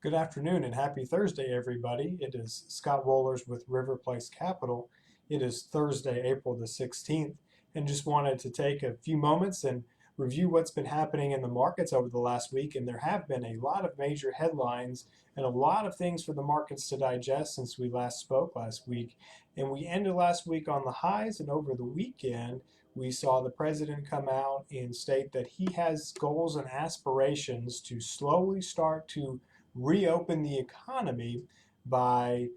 Good afternoon and happy Thursday, everybody. It is Scott Wohlers with River Place Capital. It is Thursday, April the 16th, and just wanted to take a few moments and review what's been happening in the markets over the last week. And there have been a lot of major headlines and a lot of things for the markets to digest since we last spoke last week. And we ended last week on the highs, and over the weekend, we saw the president come out and state that he has goals and aspirations to slowly start to reopen the economy by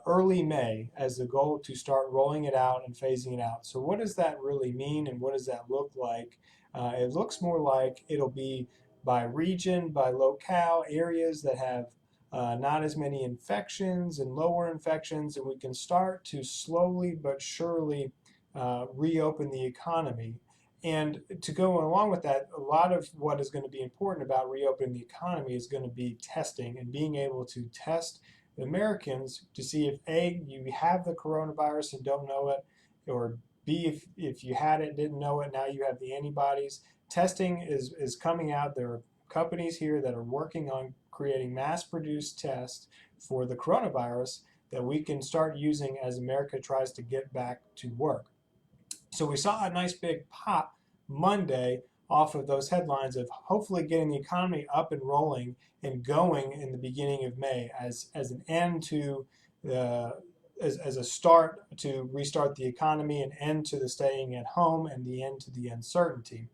early May as the goal to start rolling it out and phasing it out. So what does that really mean and what does that look like? It looks more like it'll be by region, by locale, areas that have not as many infections and lower infections, and we can start to slowly but surely reopen the economy. And to go along with that, a lot of what is going to be important about reopening the economy is going to be testing and being able to test Americans to see if A, you have the coronavirus and don't know it, or B, if you had it, didn't know it, now you have the antibodies. Testing is coming out. There are companies here that are working on creating mass produced tests for the coronavirus that we can start using as America tries to get back to work. So we saw a nice big pop Monday off of those headlines of hopefully getting the economy up and rolling and going in the beginning of May as an end to the as a start to restart the economy, an end to the staying at home, and the end to the uncertainty.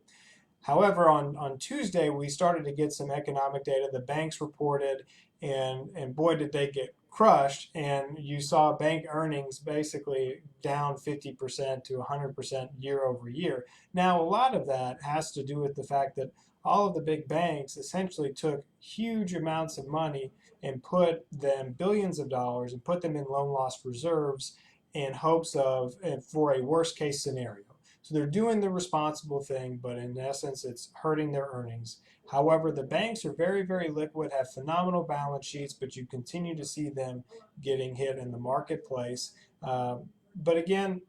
However, on Tuesday, we started to get some economic data. The banks reported, and boy, did they get crushed. And you saw bank earnings basically down 50% to 100% year over year. Now, a lot of that has to do with the fact that all of the big banks essentially took huge amounts of money and put them billions of dollars and put them in loan loss reserves in hopes of for a worst case scenario. So they're doing the responsible thing, but in essence, it's hurting their earnings. However, the banks are very, very liquid, have phenomenal balance sheets, but you continue to see them getting hit in the marketplace. But again,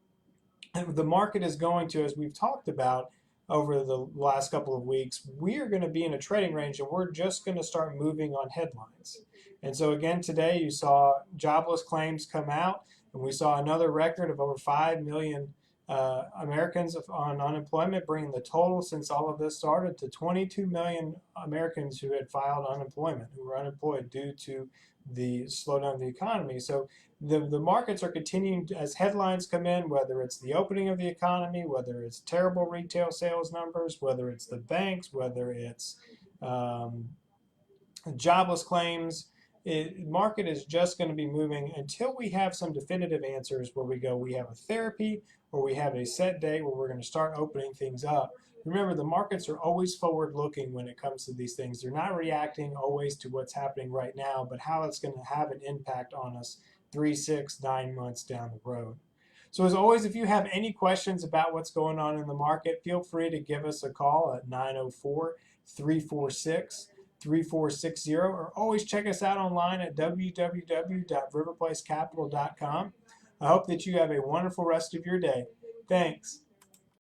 the market is going to, as we've talked about over the last couple of weeks, we are going to be in a trading range and we're just going to start moving on headlines. And so again, today you saw jobless claims come out, and we saw another record of over 5 million Americans on unemployment, bringing the total since all of this started to 22 million Americans who had filed unemployment, who were unemployed due to the slowdown of the economy. So the markets are continuing as headlines come in, whether it's the opening of the economy, whether it's terrible retail sales numbers, whether it's the banks, whether it's jobless claims. Market is just going to be moving until we have some definitive answers where we go, we have a therapy or we have a set date where we're going to start opening things up. Remember, the markets are always forward looking when it comes to these things. They're not reacting always to what's happening right now, but how it's going to have an impact on us 3, 6, 9 months down the road. So as always, if you have any questions about what's going on in the market, feel free to give us a call at 904-346-3460, or always check us out online at www.riverplacecapital.com. I hope that you have a wonderful rest of your day. Thanks.